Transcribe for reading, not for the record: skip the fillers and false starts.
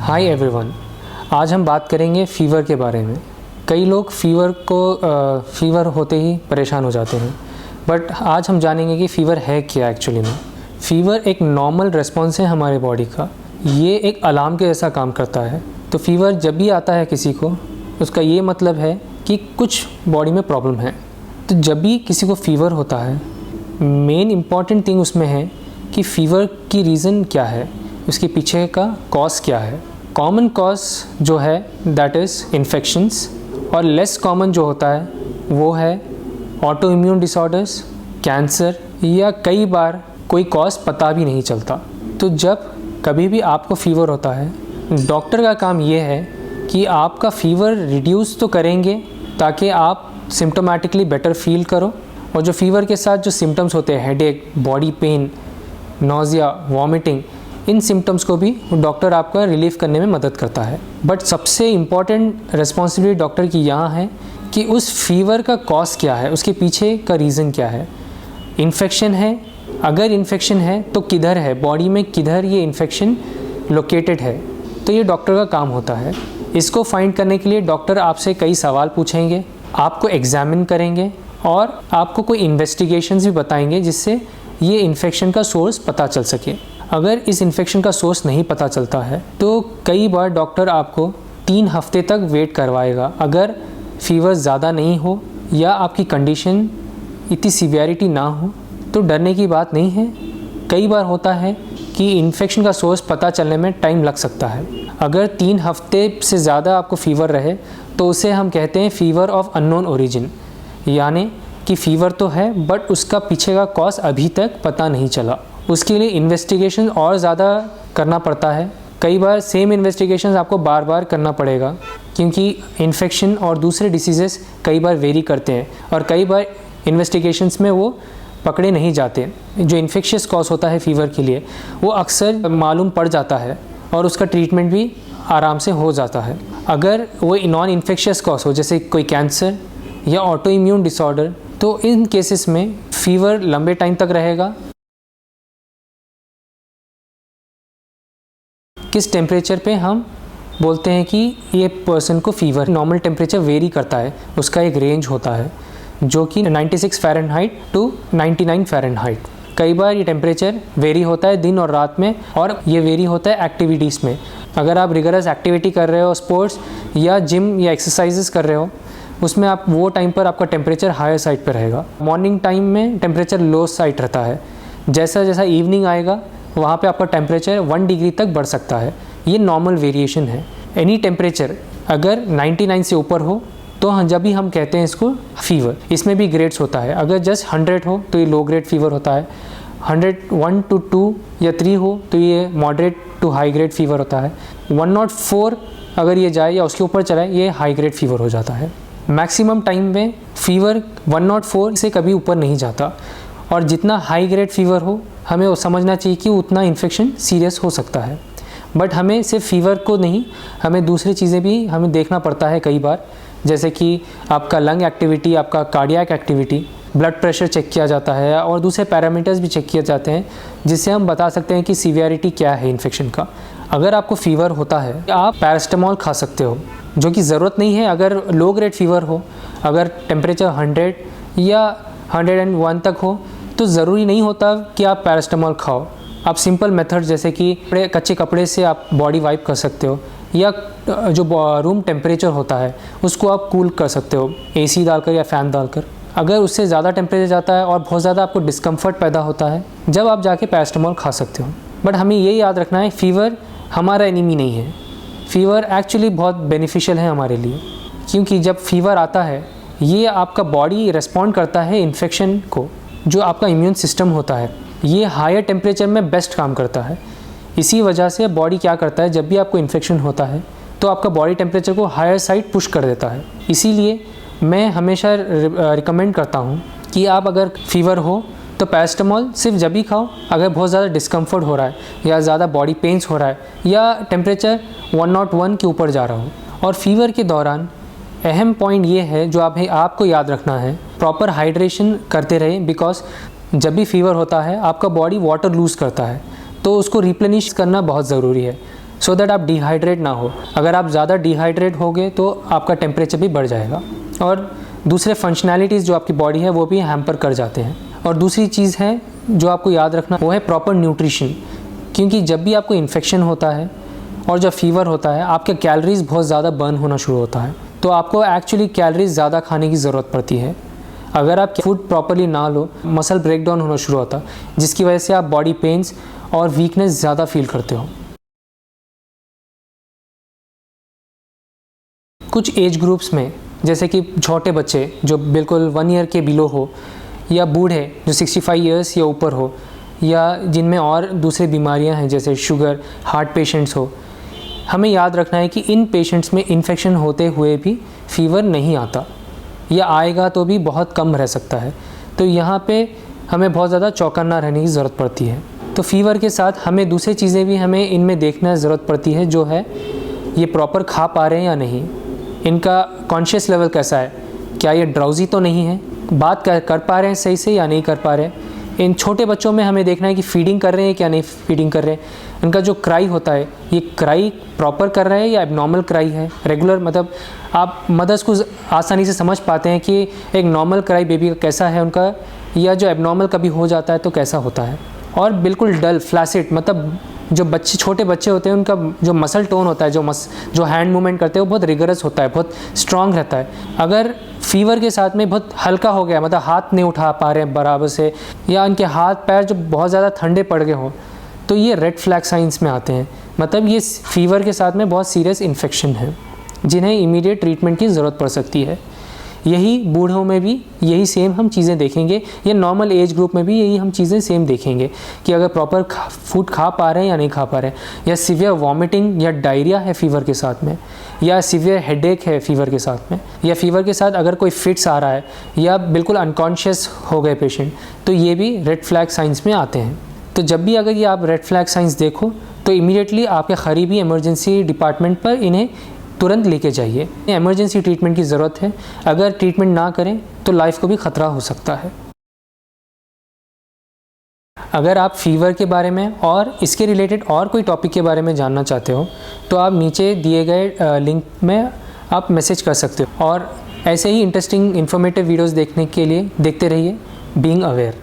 Hi everyone, आज हम बात करेंगे फ़ीवर के बारे में। कई लोग फ़ीवर होते ही परेशान हो जाते हैं, बट आज हम जानेंगे कि फ़ीवर है क्या एक्चुअली में। फ़ीवर एक नॉर्मल रिस्पॉन्स है हमारे बॉडी का, ये एक अलार्म के जैसा काम करता है। तो फ़ीवर जब भी आता है किसी को, उसका ये मतलब है कि कुछ बॉडी में प्रॉब्लम है। तो जब भी किसी को फ़ीवर होता है, मेन इम्पॉर्टेंट थिंग उसमें है कि फ़ीवर की रीज़न क्या है, उसके पीछे का कॉज क्या है। कॉमन कॉज जो है दैट इज़ इन्फेक्शंस, और लेस कॉमन जो होता है वो है ऑटो इम्यून डिसऑर्डर्स, कैंसर, या कई बार कोई कॉज पता भी नहीं चलता। तो जब कभी भी आपको फ़ीवर होता है, डॉक्टर का काम ये है कि आपका फ़ीवर रिड्यूस तो करेंगे ताकि आप सिम्टोमेटिकली बेटर फील करो, और जो फ़ीवर के साथ जो सिम्टम्स होते हैं, headache, body pain, nausea, vomiting, इन सिम्टम्स को भी डॉक्टर आपका रिलीफ करने में मदद करता है। बट सबसे इम्पॉर्टेंट रिस्पॉन्सिबिलिटी डॉक्टर की यहाँ है कि उस फ़ीवर का कॉज क्या है, उसके पीछे का रीज़न क्या है। इन्फेक्शन है, अगर इन्फेक्शन है तो किधर है, बॉडी में किधर ये इन्फेक्शन लोकेटेड है, तो ये डॉक्टर का काम होता है। इसको फाइंड करने के लिए डॉक्टर आपसे कई सवाल पूछेंगे, आपको एग्जामिन करेंगे और आपको कोई इन्वेस्टिगेशंस भी बताएंगे जिससे ये इन्फेक्शन का सोर्स पता चल सके। अगर इस इन्फेक्शन का सोर्स नहीं पता चलता है तो कई बार डॉक्टर आपको 3 हफ्ते तक वेट करवाएगा। अगर फ़ीवर ज़्यादा नहीं हो या आपकी कंडीशन इतनी सीवियरिटी ना हो तो डरने की बात नहीं है। कई बार होता है कि इन्फेक्शन का सोर्स पता चलने में टाइम लग सकता है। अगर 3 हफ्ते से ज़्यादा आपको फ़ीवर रहे तो उसे हम कहते हैं फ़ीवर ऑफ अननोन ओरिजिन, यानी कि फ़ीवर तो है बट उसका पीछे का कॉज अभी तक पता नहीं चला। उसके लिए इन्वेस्टिगेशन और ज़्यादा करना पड़ता है। कई बार सेम इन्वेस्टिगेशन आपको बार बार करना पड़ेगा, क्योंकि इन्फेक्शन और दूसरे डिसीज़ेस कई बार वेरी करते हैं और कई बार इन्वेस्टिगेशंस में वो पकड़े नहीं जाते। जो इन्फेक्शियस कॉज होता है फ़ीवर के लिए वो अक्सर मालूम पड़ जाता है और उसका ट्रीटमेंट भी आराम से हो जाता है। अगर वो नॉन इन्फेक्शियस कॉज हो, जैसे कोई कैंसर या ऑटो इम्यून डिसऑर्डर, तो इन केसेस में फ़ीवर लंबे टाइम तक रहेगा। किस टेम्परेचर पे हम बोलते हैं कि ये पर्सन को फ़ीवर, नॉर्मल टेम्परेचर वेरी करता है, उसका एक रेंज होता है जो कि 96 फ़ारेनहाइट टू 99 फ़ारेनहाइट। कई बार ये टेम्परेचर वेरी होता है दिन और रात में, और ये वेरी होता है एक्टिविटीज़ में। अगर आप रिगरस एक्टिविटी कर रहे हो, स्पोर्ट्स या जिम या एक्सरसाइजेस कर रहे हो, उसमें आप वो टाइम पर आपका टेम्परेचर हायर साइड पर रहेगा। मॉर्निंग टाइम में टेम्परेचर लो साइड रहता है। जैसा जैसा इवनिंग आएगा वहाँ पे आपका टेम्परेचर 1 डिग्री तक बढ़ सकता है। ये नॉर्मल वेरिएशन है। एनी टेम्परेचर अगर 99 से ऊपर हो तो जब भी हम कहते हैं इसको फ़ीवर। इसमें भी ग्रेड्स होता है। अगर जस्ट 100 हो तो ये लो ग्रेड फ़ीवर होता है, 101 to 2 या 3 हो तो ये moderate to high grade fever होता है, 104 अगर ये जाए या उसके ऊपर चलाए ये हाई ग्रेड फ़ीवर हो जाता है। मैक्सिमम टाइम में फ़ीवर 104 से कभी ऊपर नहीं जाता, और जितना हाई ग्रेड फ़ीवर हो हमें वो समझना चाहिए कि उतना इन्फेक्शन सीरियस हो सकता है। बट हमें सिर्फ फ़ीवर को नहीं, हमें दूसरी चीज़ें भी हमें देखना पड़ता है कई बार, जैसे कि आपका लंग एक्टिविटी, आपका cardiac activity, blood pressure check किया जाता है और दूसरे पैरामीटर्स भी चेक किए जाते हैं, जिससे हम बता सकते हैं कि सीवियरिटी क्या है इन्फेक्शन का। अगर आपको फ़ीवर होता है आप पैरास्टामोल खा सकते हो, जो कि ज़रूरत नहीं है। अगर लो ग्रेड फ़ीवर हो, अगर टेम्परेचर 100 या 101 तक हो तो ज़रूरी नहीं होता कि आप पैरास्टामोल खाओ। आप सिंपल मेथड जैसे कि कच्चे कपड़े से आप बॉडी वाइप कर सकते हो, या जो रूम टेम्परेचर होता है उसको आप कूल कर सकते हो AC डालकर या फ़ैन डालकर। अगर उससे ज़्यादा टेम्परेचर जाता है और बहुत ज़्यादा आपको डिस्कम्फर्ट पैदा होता है, जब आप जाके पैरास्टामोल खा सकते हो। बट हमें ये याद रखना है, फ़ीवर हमारा एनिमी नहीं है। फ़ीवर एक्चुअली बहुत बेनिफिशियल है हमारे लिए, क्योंकि जब फ़ीवर आता है ये आपका बॉडी रिस्पॉन्ड करता है इन्फेक्शन को। जो आपका इम्यून सिस्टम होता है ये हायर टेम्परेचर में बेस्ट काम करता है। इसी वजह से बॉडी क्या करता है, जब भी आपको इन्फेक्शन होता है तो आपका बॉडी टेम्परेचर को हायर साइड पुश कर देता है। इसीलिए मैं हमेशा रिकमेंड करता हूँ कि आप अगर फ़ीवर हो तो पैरास्टामोल सिर्फ जब ही खाओ अगर बहुत ज़्यादा डिस्कम्फर्ट हो रहा है या ज़्यादा बॉडी पेन्स हो रहा है या टेम्परेचर 101 के ऊपर जा रहा हो। और फ़ीवर के दौरान अहम पॉइंट ये है जो आपको याद रखना है, प्रॉपर हाइड्रेशन करते रहें, बिकॉज जब भी फ़ीवर होता है आपका बॉडी वाटर लूज़ करता है, तो उसको रिप्लेनिश करना बहुत ज़रूरी है। सो दैट आप डिहाइड्रेट ना हो। अगर आप ज़्यादा डिहाइड्रेट होगे तो आपका टेम्परेचर भी बढ़ जाएगा और दूसरे फंक्शनैलिटीज़ जो आपकी बॉडी है वो भी हैम्पर कर जाते हैं। और दूसरी चीज़ है जो आपको याद रखना, वो है प्रॉपर न्यूट्रिशन, क्योंकि जब भी आपको इन्फेक्शन होता है और जब फीवर होता है आपके कैलोरीज़ बहुत ज़्यादा बर्न होना शुरू होता है, तो आपको एक्चुअली कैलोरीज़ ज़्यादा खाने की ज़रूरत पड़ती है। अगर आप फूड प्रॉपर्ली ना लो, मसल ब्रेकडाउन होना शुरू होता है, जिसकी वजह से आप बॉडी पेन्स और वीकनेस ज़्यादा फील करते हो। कुछ एज ग्रुप्स में, जैसे कि छोटे बच्चे जो बिल्कुल 1 ईयर के बिलो हो, या बूढ़े जो 65 ईयर्स या ऊपर हो, या जिनमें और दूसरी बीमारियां हैं जैसे शुगर, हार्ट पेशेंट्स हो, हमें याद रखना है कि इन पेशेंट्स में इन्फेक्शन होते हुए भी फीवर नहीं आता, या आएगा तो भी बहुत कम रह सकता है। तो यहाँ पे हमें बहुत ज़्यादा चौकन्ना रहने की ज़रूरत पड़ती है। तो फीवर के साथ हमें दूसरी चीज़ें भी हमें इनमें देखना ज़रूरत पड़ती है, जो है ये प्रॉपर खा पा रहे हैं या नहीं, इनका कॉन्शियस लेवल कैसा है, क्या ये ड्राउजी तो नहीं है, बात कर पा रहे हैं सही से या नहीं कर पा रहे हैं। इन छोटे बच्चों में हमें देखना है कि फीडिंग कर रहे हैं क्या नहीं फीडिंग कर रहे हैं, इनका जो क्राई होता है ये क्राई प्रॉपर कर रहे हैं या एबनॉर्मल क्राई है, रेगुलर, मतलब आप मदर्स को आसानी से समझ पाते हैं कि एक नॉर्मल क्राई बेबी का कैसा है उनका, या जो एबनॉर्मल कभी हो जाता है तो कैसा होता है। और बिल्कुल डल फ्लैसिड, मतलब जो बच्चे छोटे बच्चे होते हैं उनका जो मसल टोन होता है, जो हैंड मूवमेंट करते हैं वो बहुत रिगरस होता है, बहुत स्ट्रांग रहता है। अगर फीवर के साथ में बहुत हल्का हो गया, मतलब हाथ नहीं उठा पा रहे हैं बराबर से, या उनके हाथ पैर जो बहुत ज़्यादा ठंडे पड़ गए हों, तो ये रेड फ्लैग साइंस में आते हैं। मतलब ये फीवर के साथ में बहुत सीरियस इन्फेक्शन है जिन्हें इमीडिएट ट्रीटमेंट की ज़रूरत पड़ सकती है। यही बूढ़ों में भी यही सेम हम चीज़ें देखेंगे, या नॉर्मल एज ग्रुप में भी यही हम चीज़ें सेम देखेंगे कि अगर प्रॉपर फूड खा पा रहे हैं या नहीं खा पा रहे हैं, या सीवियर वॉमिटिंग या डायरिया है फीवर के साथ में, या सीवियर हेडेक है फीवर के साथ में, या फीवर के साथ अगर कोई फिट्स आ रहा है, या बिल्कुल अनकॉन्शियस हो गए पेशेंट, तो ये भी रेड फ्लैग साइंस में आते हैं। तो जब भी अगर ये आप रेड फ्लैग साइंस देखो तो इमीडिएटली आपके करीबी इमरजेंसी डिपार्टमेंट पर इन्हें तुरंत लेके जाइए। इमरजेंसी ट्रीटमेंट की ज़रूरत है, अगर ट्रीटमेंट ना करें तो लाइफ को भी ख़तरा हो सकता है। अगर आप फीवर के बारे में और इसके रिलेटेड और कोई टॉपिक के बारे में जानना चाहते हो तो आप नीचे दिए गए लिंक में आप मैसेज कर सकते हो। और ऐसे ही इंटरेस्टिंग इन्फॉर्मेटिव वीडियोस देखने के लिए देखते रहिए बीइंग अवेयर।